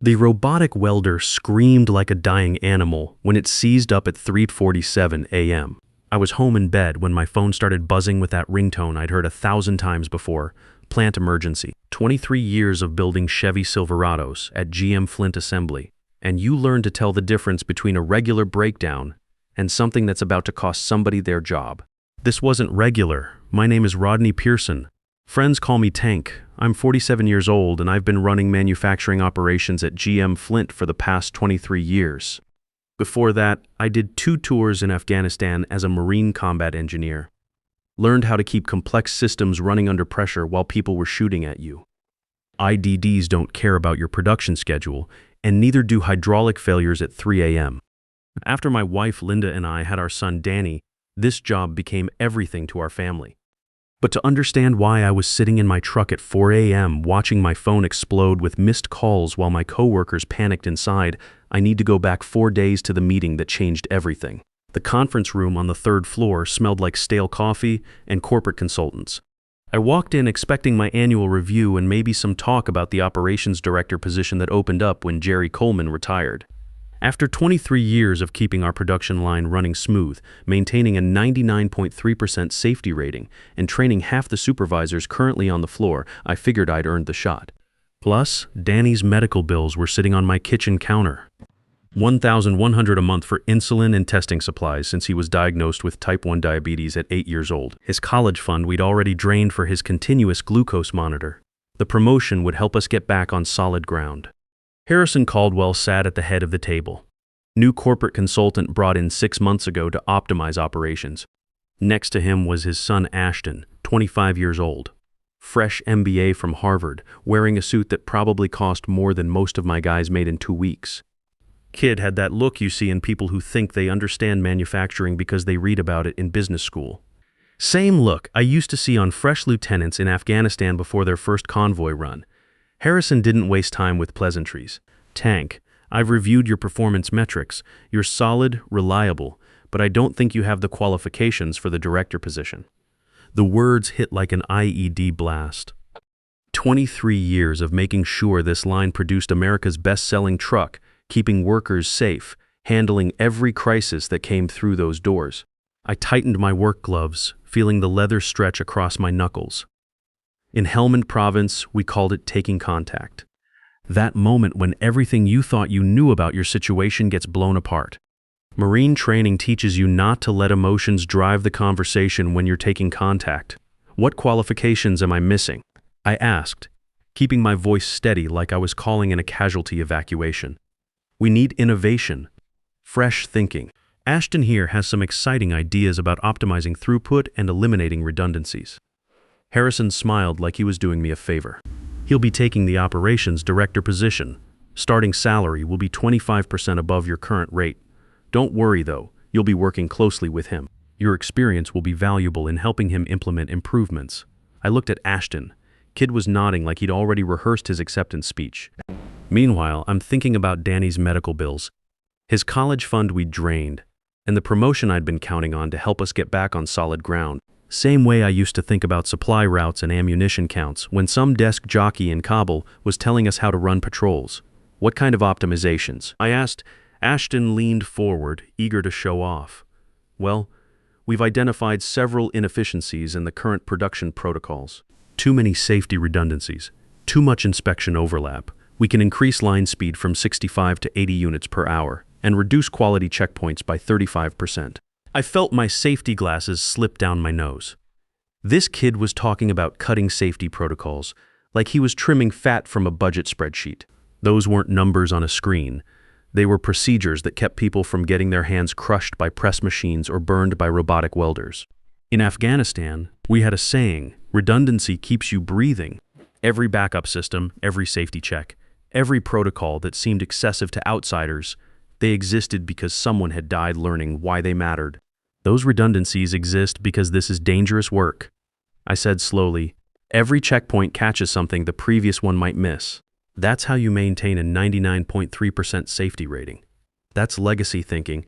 The robotic welder screamed like a dying animal when it seized up at 3:47 a.m. I was home in bed when my phone started buzzing with that ringtone I'd heard 1,000 times before. Plant emergency. 23 years of building Chevy Silverados at GM Flint Assembly, and you learn to tell the difference between a regular breakdown and something that's about to cost somebody their job. This wasn't regular. My name is Rodney Pearson. Friends call me Tank. I'm 47 years old and I've been running manufacturing operations at GM Flint for the past 23 years. Before that, I did 2 tours in Afghanistan as a Marine combat engineer. Learned how to keep complex systems running under pressure while people were shooting at you. IDDs don't care about your production schedule, and neither do hydraulic failures at 3 a.m. After my wife Linda and I had our son Danny, this job became everything to our family. But to understand why I was sitting in my truck at 4 a.m. watching my phone explode with missed calls while my coworkers panicked inside, I need to go back 4 days to the meeting that changed everything. The conference room on the 3rd floor smelled like stale coffee and corporate consultants. I walked in expecting my annual review and maybe some talk about the operations director position that opened up when Jerry Coleman retired. After 23 years of keeping our production line running smooth, maintaining a 99.3% safety rating, and training half the supervisors currently on the floor, I figured I'd earned the shot. Plus, Danny's medical bills were sitting on my kitchen counter. $1,100 a month for insulin and testing supplies since he was diagnosed with type 1 diabetes at 8 years old. His college fund we'd already drained for his continuous glucose monitor. The promotion would help us get back on solid ground. Harrison Caldwell sat at the head of the table. New corporate consultant brought in 6 months ago to optimize operations. Next to him was his son Ashton, 25 years old. Fresh MBA from Harvard, wearing a suit that probably cost more than most of my guys made in 2 weeks. Kid had that look you see in people who think they understand manufacturing because they read about it in business school. Same look I used to see on fresh lieutenants in Afghanistan before their first convoy run. Harrison didn't waste time with pleasantries. Tank, I've reviewed your performance metrics. You're solid, reliable, but I don't think you have the qualifications for the director position. The words hit like an IED blast. 23 years of making sure this line produced America's best-selling truck, keeping workers safe, handling every crisis that came through those doors. I tightened my work gloves, feeling the leather stretch across my knuckles. In Helmand Province, we called it taking contact. That moment when everything you thought you knew about your situation gets blown apart. Marine training teaches you not to let emotions drive the conversation when you're taking contact. What qualifications am I missing? I asked, keeping my voice steady like I was calling in a casualty evacuation. We need innovation, fresh thinking. Ashton here has some exciting ideas about optimizing throughput and eliminating redundancies. Harrison smiled like he was doing me a favor. He'll be taking the operations director position. Starting salary will be 25% above your current rate. Don't worry though, you'll be working closely with him. Your experience will be valuable in helping him implement improvements. I looked at Ashton. Kid was nodding like he'd already rehearsed his acceptance speech. Meanwhile, I'm thinking about Danny's medical bills, his college fund we'd drained, and the promotion I'd been counting on to help us get back on solid ground. Same way I used to think about supply routes and ammunition counts when some desk jockey in Kabul was telling us how to run patrols. What kind of optimizations? I asked. Ashton leaned forward, eager to show off. Well, we've identified several inefficiencies in the current production protocols. Too many safety redundancies, too much inspection overlap. We can increase line speed from 65 to 80 units per hour and reduce quality checkpoints by 35%. I felt my safety glasses slip down my nose. This kid was talking about cutting safety protocols like he was trimming fat from a budget spreadsheet. Those weren't numbers on a screen. They were procedures that kept people from getting their hands crushed by press machines or burned by robotic welders. In Afghanistan, we had a saying, redundancy keeps you breathing. Every backup system, every safety check, every protocol that seemed excessive to outsiders, they existed because someone had died learning why they mattered. Those redundancies exist because this is dangerous work. I said slowly, every checkpoint catches something the previous one might miss. That's how you maintain a 99.3% safety rating. That's legacy thinking.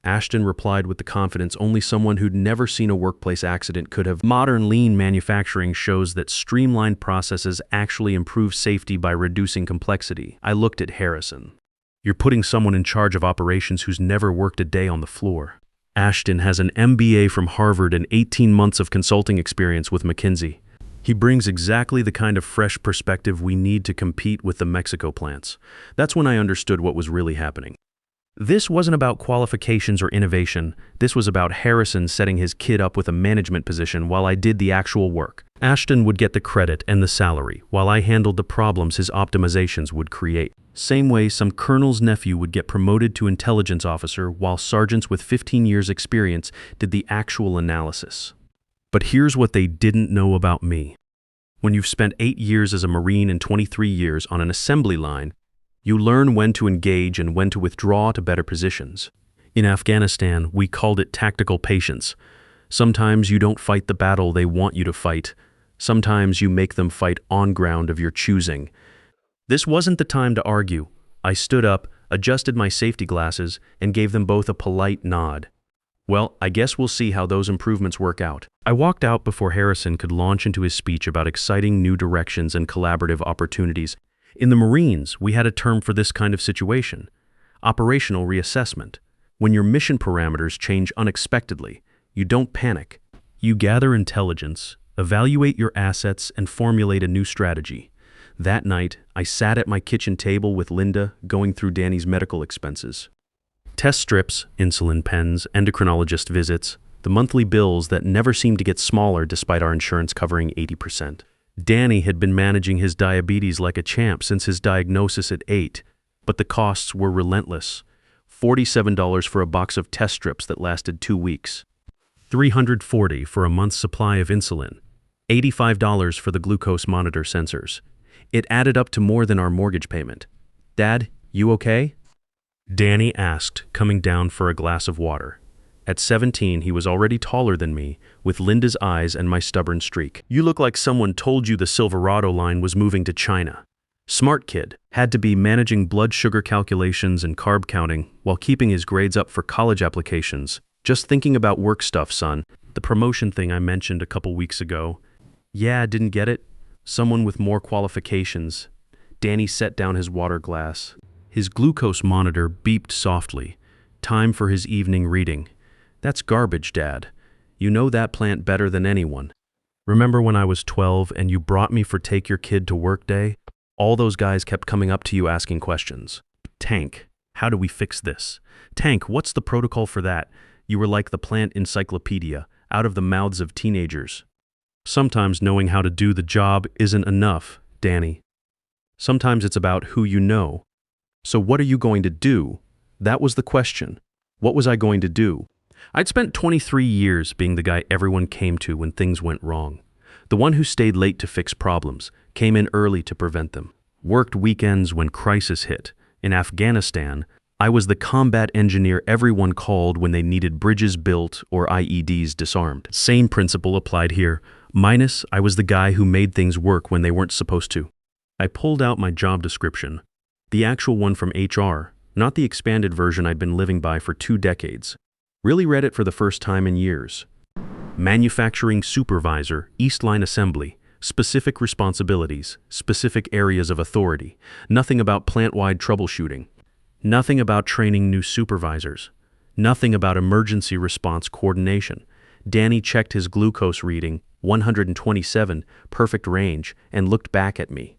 Ashton replied with the confidence only someone who'd never seen a workplace accident could have. Modern lean manufacturing shows that streamlined processes actually improve safety by reducing complexity. I looked at Harrison. You're putting someone in charge of operations who's never worked a day on the floor. Ashton has an MBA from Harvard and 18 months of consulting experience with McKinsey. He brings exactly the kind of fresh perspective we need to compete with the Mexico plants. That's when I understood what was really happening. This wasn't about qualifications or innovation. This was about Harrison setting his kid up with a management position while I did the actual work. Ashton would get the credit and the salary, while I handled the problems his optimizations would create. Same way some colonel's nephew would get promoted to intelligence officer while sergeants with 15 years experience did the actual analysis. But here's what they didn't know about me. When you've spent 8 years as a Marine and 23 years on an assembly line, you learn when to engage and when to withdraw to better positions. In Afghanistan, we called it tactical patience. Sometimes you don't fight the battle they want you to fight. Sometimes you make them fight on ground of your choosing. This wasn't the time to argue. I stood up, adjusted my safety glasses, and gave them both a polite nod. Well, I guess we'll see how those improvements work out. I walked out before Harrison could launch into his speech about exciting new directions and collaborative opportunities. In the Marines, we had a term for this kind of situation: operational reassessment. When your mission parameters change unexpectedly, you don't panic. You gather intelligence, evaluate your assets, and formulate a new strategy. That night, I sat at my kitchen table with Linda, going through Danny's medical expenses. Test strips, insulin pens, endocrinologist visits, the monthly bills that never seemed to get smaller despite our insurance covering 80%. Danny had been managing his diabetes like a champ since his diagnosis at 8, but the costs were relentless. $47 for a box of test strips that lasted 2 weeks. $340 for a month's supply of insulin. $85 for the glucose monitor sensors. It added up to more than our mortgage payment. Dad, you okay? Danny asked, coming down for a glass of water. At 17, he was already taller than me, with Linda's eyes and my stubborn streak. You look like someone told you the Silverado line was moving to China. Smart kid, had to be managing blood sugar calculations and carb counting while keeping his grades up for college applications. Just thinking about work stuff, son. The promotion thing I mentioned a couple weeks ago. Yeah, didn't get it? Someone with more qualifications. Danny set down his water glass. His glucose monitor beeped softly. Time for his evening reading. That's garbage, Dad. You know that plant better than anyone. Remember when I was 12 and you brought me for Take Your Kid to Work Day? All those guys kept coming up to you asking questions. Tank, how do we fix this? Tank, what's the protocol for that? You were like the plant encyclopedia, out of the mouths of teenagers. Sometimes knowing how to do the job isn't enough, Danny. Sometimes it's about who you know. So what are you going to do? That was the question. What was I going to do? I'd spent 23 years being the guy everyone came to when things went wrong. The one who stayed late to fix problems, came in early to prevent them, worked weekends when crisis hit. In Afghanistan, I was the combat engineer everyone called when they needed bridges built or IEDs disarmed. Same principle applied here, minus I was the guy who made things work when they weren't supposed to. I pulled out my job description, the actual one from HR, not the expanded version I'd been living by for 2 decades. Really read it for the first time in years. Manufacturing supervisor, East Line Assembly, specific responsibilities, specific areas of authority, nothing about plant-wide troubleshooting, nothing about training new supervisors, nothing about emergency response coordination. Danny checked his glucose reading, 127, perfect range, and looked back at me.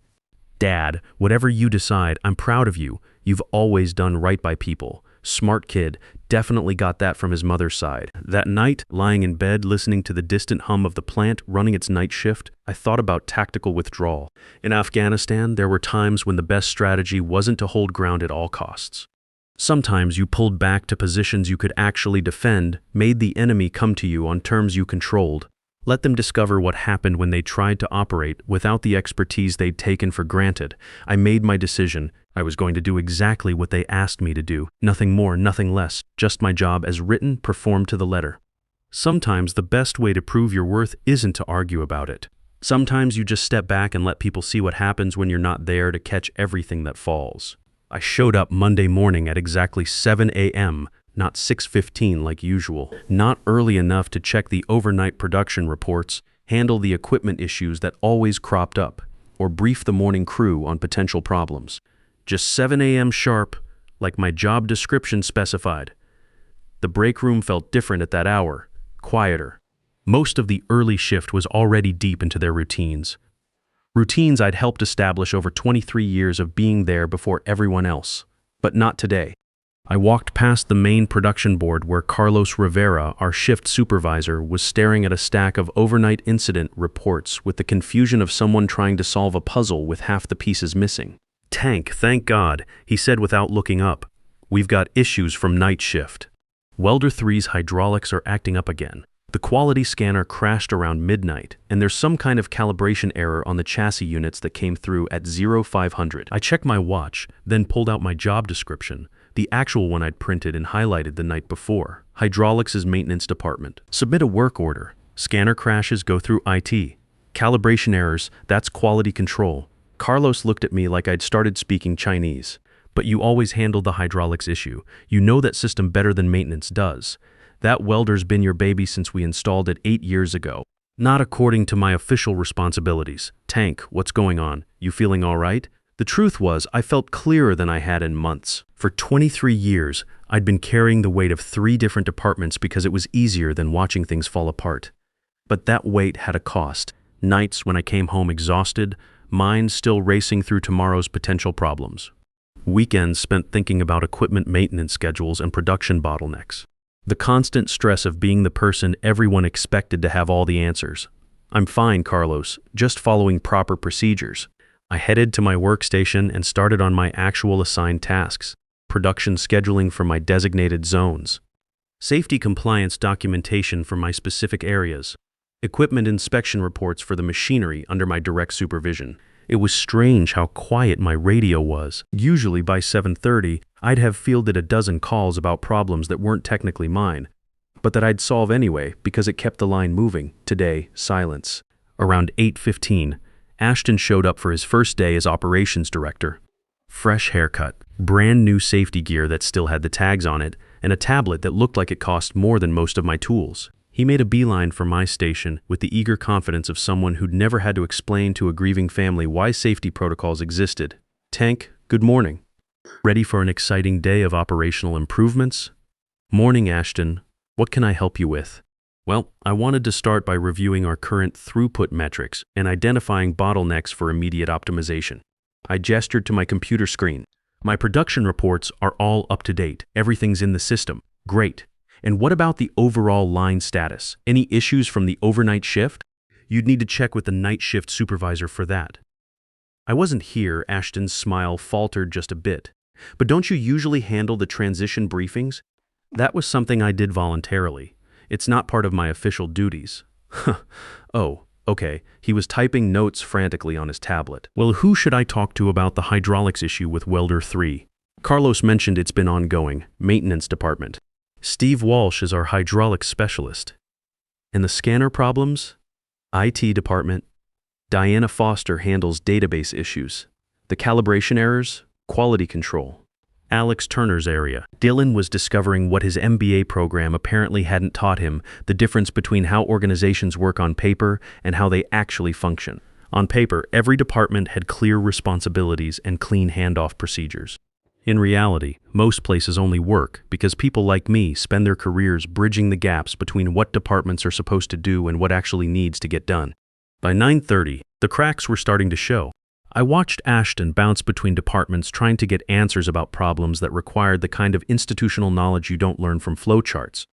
Dad, whatever you decide, I'm proud of you. You've always done right by people. Smart kid, definitely got that from his mother's side. That night, lying in bed listening to the distant hum of the plant running its night shift, I thought about tactical withdrawal. In Afghanistan, there were times when the best strategy wasn't to hold ground at all costs. Sometimes you pulled back to positions you could actually defend, made the enemy come to you on terms you controlled. Let them discover what happened when they tried to operate without the expertise they'd taken for granted. I made my decision. I was going to do exactly what they asked me to do. Nothing more, nothing less. Just my job as written, performed to the letter. Sometimes the best way to prove your worth isn't to argue about it. Sometimes you just step back and let people see what happens when you're not there to catch everything that falls. I showed up Monday morning at exactly 7 a.m., not 6:15 like usual. Not early enough to check the overnight production reports, handle the equipment issues that always cropped up, or brief the morning crew on potential problems. Just 7 a.m. sharp, like my job description specified. The break room felt different at that hour, quieter. Most of the early shift was already deep into their routines. Routines I'd helped establish over 23 years of being there before everyone else. But not today. I walked past the main production board where Carlos Rivera, our shift supervisor, was staring at a stack of overnight incident reports with the confusion of someone trying to solve a puzzle with half the pieces missing. "Tank, thank God," he said without looking up. "We've got issues from night shift. Welder 3's hydraulics are acting up again. The quality scanner crashed around midnight, and there's some kind of calibration error on the chassis units that came through at 0500. I checked my watch, then pulled out my job description, the actual one I'd printed and highlighted the night before. Hydraulics is maintenance department. Submit a work order. Scanner crashes go through IT. Calibration errors, that's quality control. Carlos looked at me like I'd started speaking Chinese. But you always handle the hydraulics issue. You know that system better than maintenance does. That welder's been your baby since we installed it 8 years ago. Not according to my official responsibilities. Tank, what's going on? You feeling all right? The truth was, I felt clearer than I had in months. For 23 years, I'd been carrying the weight of 3 different departments because it was easier than watching things fall apart. But that weight had a cost. Nights when I came home exhausted, mind still racing through tomorrow's potential problems. Weekends spent thinking about equipment maintenance schedules and production bottlenecks. The constant stress of being the person everyone expected to have all the answers. "I'm fine, Carlos, just following proper procedures." I headed to my workstation and started on my actual assigned tasks, production scheduling for my designated zones, safety compliance documentation for my specific areas, equipment inspection reports for the machinery under my direct supervision. It was strange how quiet my radio was. Usually by 7:30, I'd have fielded a dozen calls about problems that weren't technically mine, but that I'd solve anyway because it kept the line moving. Today, silence. Around 8:15, Ashton showed up for his first day as operations director. Fresh haircut, brand new safety gear that still had the tags on it, and a tablet that looked like it cost more than most of my tools. He made a beeline for my station with the eager confidence of someone who'd never had to explain to a grieving family why safety protocols existed. "Tank, good morning. Ready for an exciting day of operational improvements?" "Morning, Ashton. What can I help you with?" "Well, I wanted to start by reviewing our current throughput metrics and identifying bottlenecks for immediate optimization." I gestured to my computer screen. "My production reports are all up to date. Everything's in the system. Great. And what about the overall line status? Any issues from the overnight shift?" "You'd need to check with the night shift supervisor for that." "I wasn't here," Ashton's smile faltered just a bit. "But don't you usually handle the transition briefings?" "That was something I did voluntarily. It's not part of my official duties." "Oh, okay." He was typing notes frantically on his tablet. "Well, who should I talk to about the hydraulics issue with Welder 3? Carlos mentioned it's been ongoing. Maintenance department. Steve Walsh is our hydraulics specialist. And the scanner problems? IT department. Diana Foster handles database issues. The calibration errors? Quality control. Alex Turner's area. Dylan was discovering what his MBA program apparently hadn't taught him, the difference between how organizations work on paper and how they actually function. On paper, every department had clear responsibilities and clean handoff procedures. In reality, most places only work because people like me spend their careers bridging the gaps between what departments are supposed to do and what actually needs to get done. By 9:30, the cracks were starting to show. I watched Ashton bounce between departments trying to get answers about problems that required the kind of institutional knowledge you don't learn from flowcharts.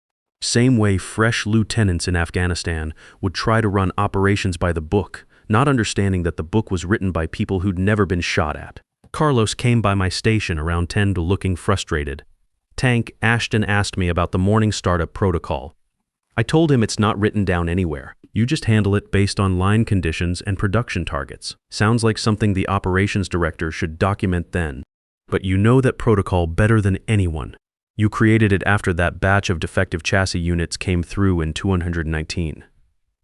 Same way fresh lieutenants in Afghanistan would try to run operations by the book, not understanding that the book was written by people who'd never been shot at. Carlos came by my station around 10 looking frustrated. "Tank, Ashton asked me about the morning startup protocol. I told him it's not written down anywhere. You just handle it based on line conditions and production targets. Sounds like something the operations director should document then. But you know that protocol better than anyone. You created it after that batch of defective chassis units came through in 219.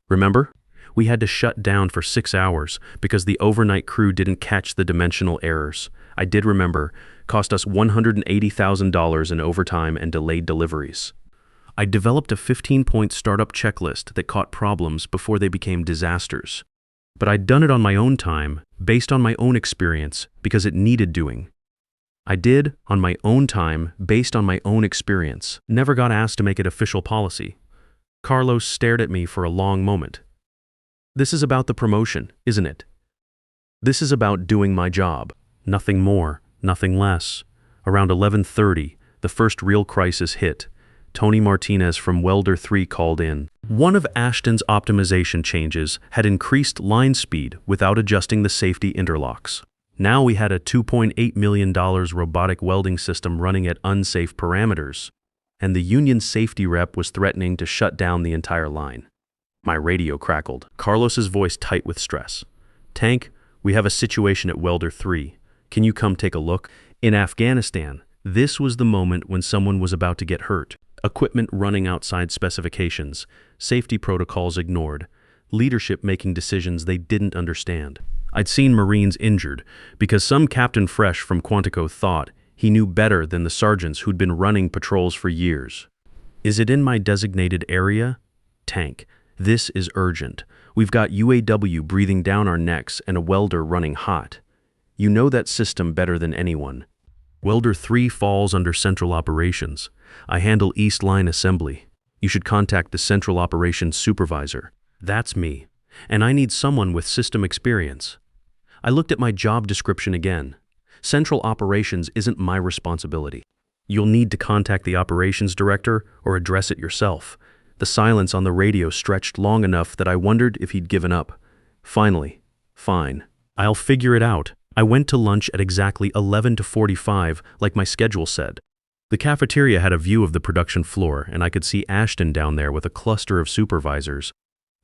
Remember? We had to shut down for 6 hours because the overnight crew didn't catch the dimensional errors. I did remember, cost us $180,000 in overtime and delayed deliveries. I developed a 15-point startup checklist that caught problems before they became disasters. But I'd done it on my own time, based on my own experience, because it needed doing. I did, on my own time, based on my own experience. Never got asked to make it official policy. Carlos stared at me for a long moment. This is about the promotion, isn't it? This is about doing my job. Nothing more, nothing less. Around 11:30, the first real crisis hit. Tony Martinez from Welder 3 called in. One of Ashton's optimization changes had increased line speed without adjusting the safety interlocks. Now we had a $2.8 million robotic welding system running at unsafe parameters, and the union safety rep was threatening to shut down the entire line. My radio crackled, Carlos's voice tight with stress. Tank, we have a situation at Welder 3. Can you come take a look? In Afghanistan, this was the moment when someone was about to get hurt. Equipment running outside specifications, safety protocols ignored, leadership making decisions they didn't understand. I'd seen Marines injured because some Captain Fresh from Quantico thought he knew better than the sergeants who'd been running patrols for years. Is it in my designated area? Tank, this is urgent. We've got UAW breathing down our necks and a welder running hot. You know that system better than anyone. Welder 3 falls under Central Operations. I handle East Line Assembly. You should contact the Central Operations Supervisor. That's me. And I need someone with system experience. I looked at my job description again. Central Operations isn't my responsibility. You'll need to contact the Operations Director or address it yourself. The silence on the radio stretched long enough that I wondered if he'd given up. Finally, fine. I'll figure it out. I went to lunch at exactly 11:45, like my schedule said. The cafeteria had a view of the production floor, and I could see Ashton down there with a cluster of supervisors,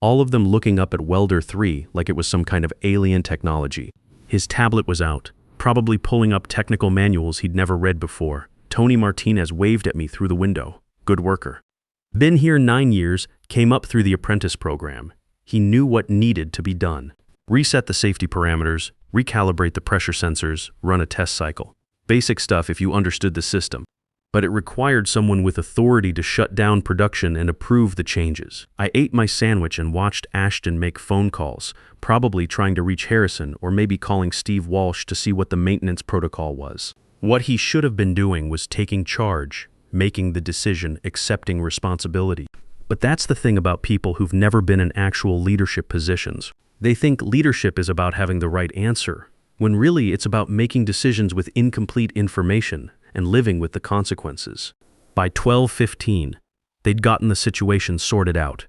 all of them looking up at Welder 3 like it was some kind of alien technology. His tablet was out, probably pulling up technical manuals he'd never read before. Tony Martinez waved at me through the window. Good worker. Been here 9 years, came up through the apprentice program. He knew what needed to be done. Reset the safety parameters, recalibrate the pressure sensors, run a test cycle. Basic stuff if you understood the system. But it required someone with authority to shut down production and approve the changes. I ate my sandwich and watched Ashton make phone calls, probably trying to reach Harrison or maybe calling Steve Walsh to see what the maintenance protocol was. What he should have been doing was taking charge, making the decision, accepting responsibility. But that's the thing about people who've never been in actual leadership positions. They think leadership is about having the right answer, when really it's about making decisions with incomplete information and living with the consequences. By 12:15, they'd gotten the situation sorted out.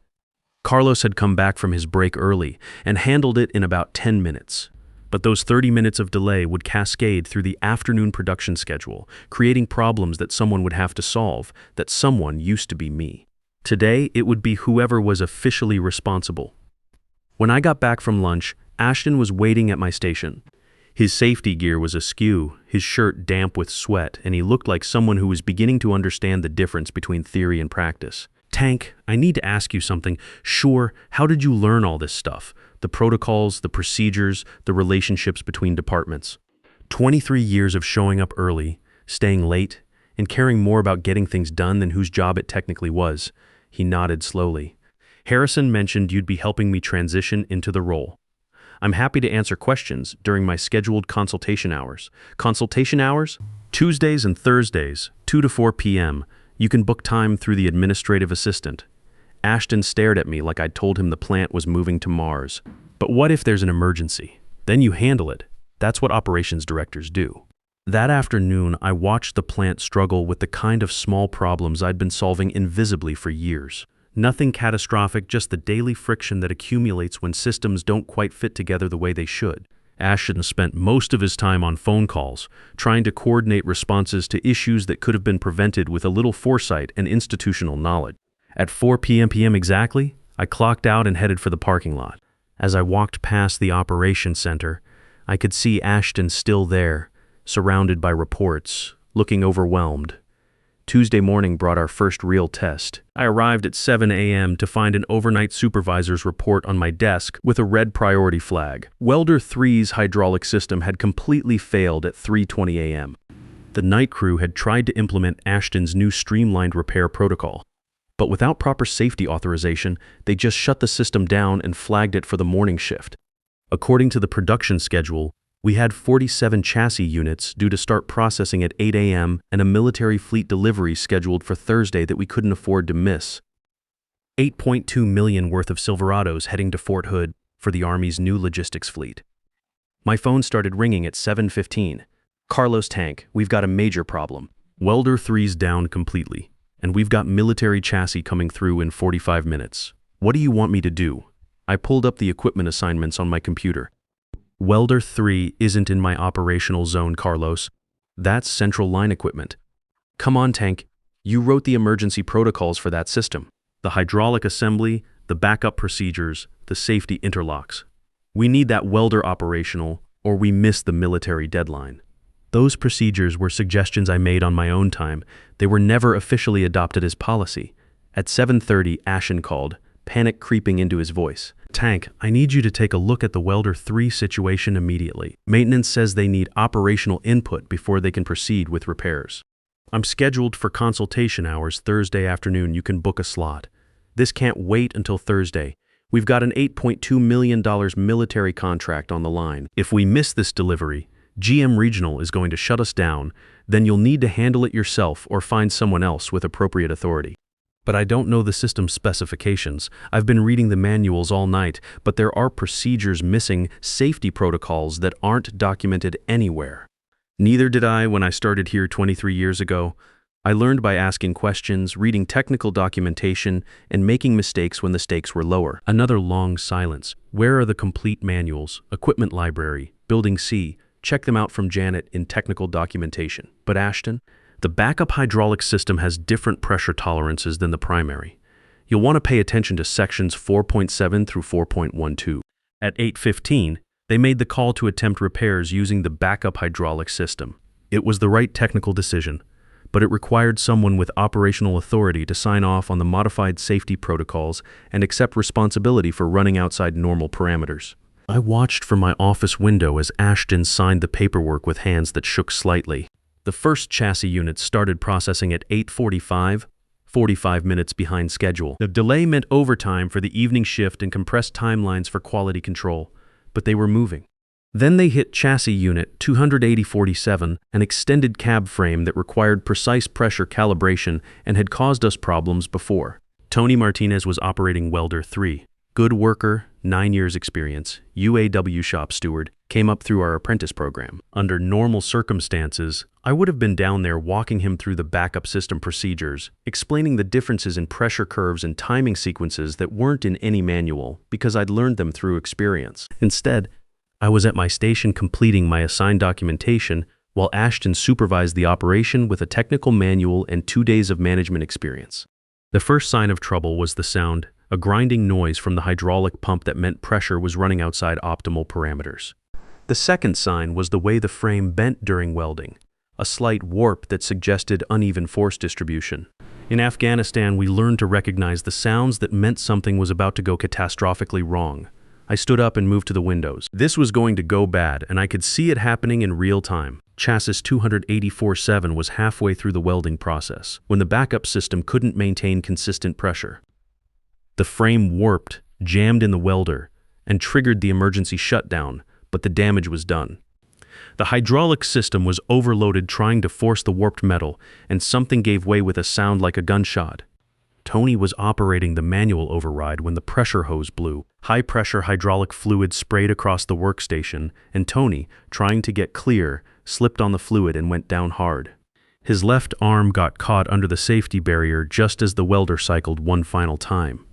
Carlos had come back from his break early and handled it in about 10 minutes. But those 30 minutes of delay would cascade through the afternoon production schedule, creating problems that someone would have to solve. That someone used to be me. Today, it would be whoever was officially responsible. When I got back from lunch, Ashton was waiting at my station. His safety gear was askew, his shirt damp with sweat, and he looked like someone who was beginning to understand the difference between theory and practice. Tank, I need to ask you something. Sure, how did you learn all this stuff? The protocols, the procedures, the relationships between departments. 23 years of showing up early, staying late, and caring more about getting things done than whose job it technically was. He nodded slowly. Harrison mentioned you'd be helping me transition into the role. I'm happy to answer questions during my scheduled consultation hours. Consultation hours? Tuesdays and Thursdays, 2 to 4 p.m. You can book time through the administrative assistant. Ashton stared at me like I'd told him the plant was moving to Mars. But what if there's an emergency? Then you handle it. That's what operations directors do. That afternoon, I watched the plant struggle with the kind of small problems I'd been solving invisibly for years. Nothing catastrophic, just the daily friction that accumulates when systems don't quite fit together the way they should. Ashton spent most of his time on phone calls, trying to coordinate responses to issues that could have been prevented with a little foresight and institutional knowledge. At 4 p.m. exactly, I clocked out and headed for the parking lot. As I walked past the operations center, I could see Ashton still there, surrounded by reports, looking overwhelmed. Tuesday morning brought our first real test. I arrived at 7 a.m. to find an overnight supervisor's report on my desk with a red priority flag. Welder 3's hydraulic system had completely failed at 3:20 a.m. The night crew had tried to implement Ashton's new streamlined repair protocol, but without proper safety authorization, they just shut the system down and flagged it for the morning shift. According to the production schedule, we had 47 chassis units due to start processing at 8 a.m. and a military fleet delivery scheduled for Thursday that we couldn't afford to miss. $8.2 million worth of Silverados heading to Fort Hood for the Army's new logistics fleet. My phone started ringing at 7:15. Carlos Tank, we've got a major problem. Welder 3's down completely, and we've got military chassis coming through in 45 minutes. What do you want me to do? I pulled up the equipment assignments on my computer. Welder 3 isn't in my operational zone, Carlos. That's central line equipment. Come on, Tank. You wrote the emergency protocols for that system. The hydraulic assembly, the backup procedures, the safety interlocks. We need that welder operational, or we miss the military deadline. Those procedures were suggestions I made on my own time. They were never officially adopted as policy. At 7:30, Ashton called, panic creeping into his voice. Tank, I need you to take a look at the Welder 3 situation immediately. Maintenance says they need operational input before they can proceed with repairs. I'm scheduled for consultation hours Thursday afternoon. You can book a slot. This can't wait until Thursday. We've got an $8.2 million military contract on the line. If we miss this delivery, GM Regional is going to shut us down. Then you'll need to handle it yourself or find someone else with appropriate authority. But I don't know the system specifications. I've been reading the manuals all night, but there are procedures missing, safety protocols that aren't documented anywhere. Neither did I when I started here 23 years ago. I learned by asking questions, reading technical documentation, and making mistakes when the stakes were lower. Another long silence. Where are the complete manuals? Equipment library, Building C. Check them out from Janet in technical documentation. But Ashton? The backup hydraulic system has different pressure tolerances than the primary. You'll want to pay attention to sections 4.7 through 4.12. At 8:15, they made the call to attempt repairs using the backup hydraulic system. It was the right technical decision, but it required someone with operational authority to sign off on the modified safety protocols and accept responsibility for running outside normal parameters. I watched from my office window as Ashton signed the paperwork with hands that shook slightly. The first chassis unit started processing at 8:45, 45 minutes behind schedule. The delay meant overtime for the evening shift and compressed timelines for quality control, but they were moving. Then they hit chassis unit 28047, an extended cab frame that required precise pressure calibration and had caused us problems before. Tony Martinez was operating Welder 3. Good worker, 9 years experience, UAW shop steward, came up through our apprentice program. Under normal circumstances, I would have been down there walking him through the backup system procedures, explaining the differences in pressure curves and timing sequences that weren't in any manual because I'd learned them through experience. Instead, I was at my station completing my assigned documentation while Ashton supervised the operation with a technical manual and 2 days of management experience. The first sign of trouble was the sound, a grinding noise from the hydraulic pump that meant pressure was running outside optimal parameters. The second sign was the way the frame bent during welding, a slight warp that suggested uneven force distribution. In Afghanistan, we learned to recognize the sounds that meant something was about to go catastrophically wrong. I stood up and moved to the windows. This was going to go bad, and I could see it happening in real time. Chassis 284-7 was halfway through the welding process when the backup system couldn't maintain consistent pressure. The frame warped, jammed in the welder, and triggered the emergency shutdown, but the damage was done. The hydraulic system was overloaded trying to force the warped metal, and something gave way with a sound like a gunshot. Tony was operating the manual override when the pressure hose blew. High-pressure hydraulic fluid sprayed across the workstation, and Tony, trying to get clear, slipped on the fluid and went down hard. His left arm got caught under the safety barrier just as the welder cycled one final time.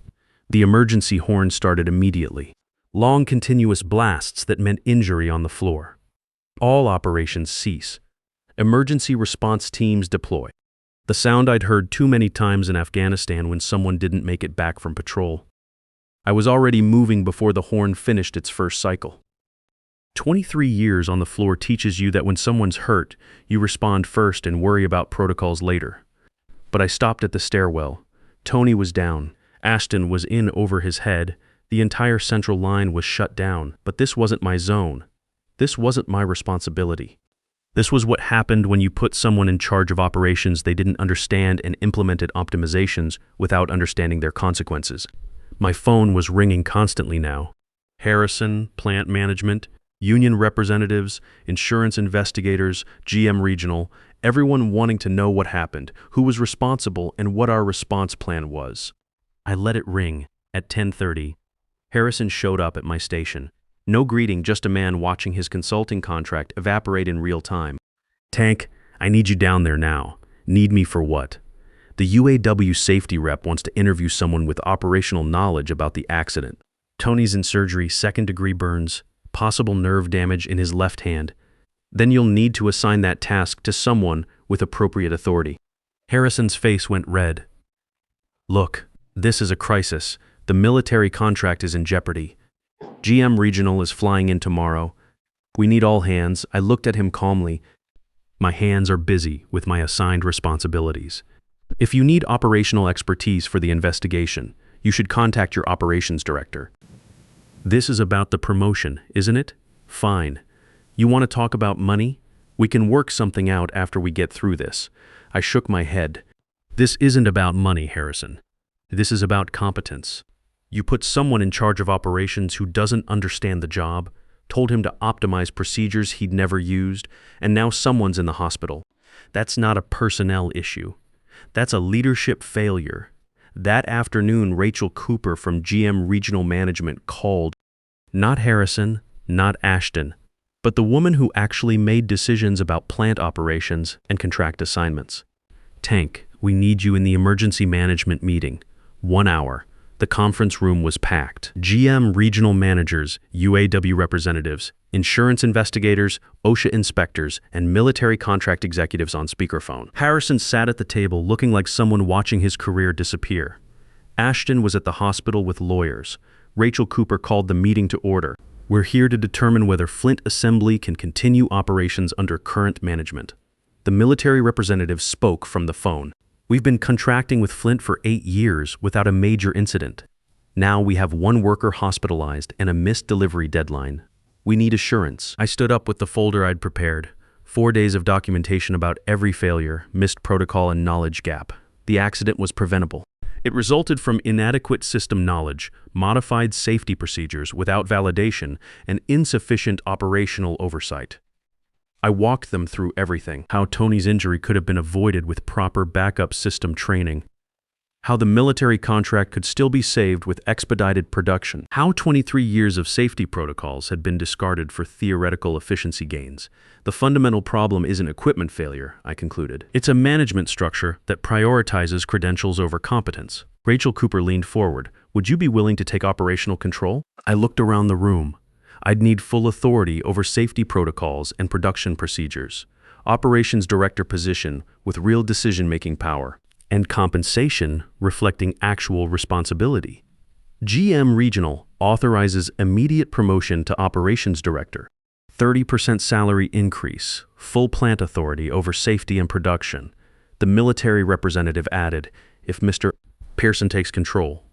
The emergency horn started immediately. Long continuous blasts that meant injury on the floor. All operations cease. Emergency response teams deploy. The sound I'd heard too many times in Afghanistan when someone didn't make it back from patrol. I was already moving before the horn finished its first cycle. 23 years on the floor teaches you that when someone's hurt, you respond first and worry about protocols later. but I stopped at the stairwell. Tony was down. Ashton was in over his head. The entire central line was shut down, but this wasn't my zone. This wasn't my responsibility. This was what happened when you put someone in charge of operations they didn't understand and implemented optimizations without understanding their consequences. My phone was ringing constantly now. Harrison, plant management, union representatives, insurance investigators, GM regional, everyone wanting to know what happened, who was responsible, and what our response plan was. I let it ring. At 10:30, Harrison showed up at my station. No greeting, just a man watching his consulting contract evaporate in real time. Tank, I need you down there now. Need me for what? The UAW safety rep wants to interview someone with operational knowledge about the accident. Tony's in surgery, second-degree burns, possible nerve damage in his left hand. Then you'll need to assign that task to someone with appropriate authority. Harrison's face went red. Look, this is a crisis. The military contract is in jeopardy. GM Regional is flying in tomorrow. We need all hands. I looked at him calmly. My hands are busy with my assigned responsibilities. If you need operational expertise for the investigation, you should contact your operations director. This is about the promotion, isn't it? Fine. You want to talk about money? We can work something out after we get through this. I shook my head. This isn't about money, Harrison. This is about competence. You put someone in charge of operations who doesn't understand the job, told him to optimize procedures he'd never used, and now someone's in the hospital. That's not a personnel issue. That's a leadership failure. That afternoon, Rachel Cooper from GM Regional Management called. Not Harrison, not Ashton, but the woman who actually made decisions about plant operations and contract assignments. Tank, we need you in the emergency management meeting. 1 hour. The conference room was packed. GM regional managers, UAW representatives, insurance investigators, OSHA inspectors, and military contract executives on speakerphone. Harrison sat at the table looking like someone watching his career disappear. Ashton was at the hospital with lawyers. Rachel Cooper called the meeting to order. We're here to determine whether Flint Assembly can continue operations under current management. The military representative spoke from the phone. We've been contracting with Flint for 8 years without a major incident. Now we have 1 worker hospitalized and a missed delivery deadline. We need assurance. I stood up with the folder I'd prepared. 4 days of documentation about every failure, missed protocol, and knowledge gap. The accident was preventable. It resulted from inadequate system knowledge, modified safety procedures without validation, and insufficient operational oversight. I walked them through everything, how Tony's injury could have been avoided with proper backup system training, how the military contract could still be saved with expedited production, how 23 years of safety protocols had been discarded for theoretical efficiency gains. The fundamental problem isn't equipment failure, I concluded. It's a management structure that prioritizes credentials over competence. Rachel Cooper leaned forward. Would you be willing to take operational control? I looked around the room. I'd need full authority over safety protocols and production procedures, operations director position with real decision-making power, and compensation reflecting actual responsibility. GM Regional authorizes immediate promotion to operations director, 30% salary increase, full plant authority over safety and production. The military representative added, if Mr. Pearson takes control,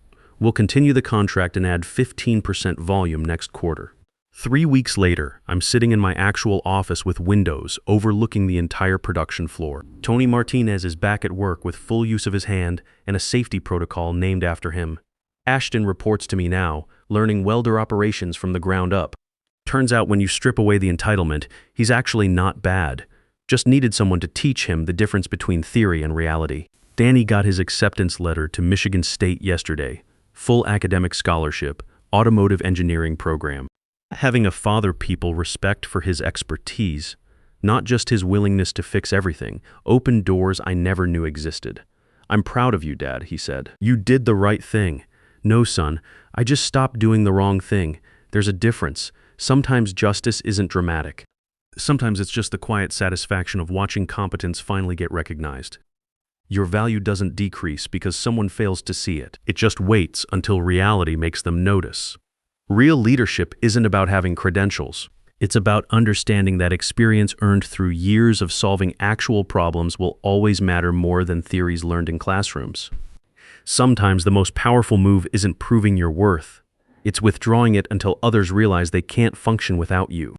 we'll continue the contract and add 15% volume next quarter. 3 weeks later, I'm sitting in my actual office with windows overlooking the entire production floor. Tony Martinez is back at work with full use of his hand and a safety protocol named after him. Ashton reports to me now, learning welder operations from the ground up. Turns out when you strip away the entitlement, he's actually not bad. Just needed someone to teach him the difference between theory and reality. Danny got his acceptance letter to Michigan State yesterday. Full academic scholarship, automotive engineering program. Having a father people respect for his expertise, not just his willingness to fix everything, opened doors I never knew existed. I'm proud of you, Dad, he said. You did the right thing. No, son, I just stopped doing the wrong thing. There's a difference. Sometimes justice isn't dramatic. Sometimes it's just the quiet satisfaction of watching competence finally get recognized. Your value doesn't decrease because someone fails to see it. It just waits until reality makes them notice. Real leadership isn't about having credentials. It's about understanding that experience earned through years of solving actual problems will always matter more than theories learned in classrooms. Sometimes the most powerful move isn't proving your worth. It's withdrawing it until others realize they can't function without you.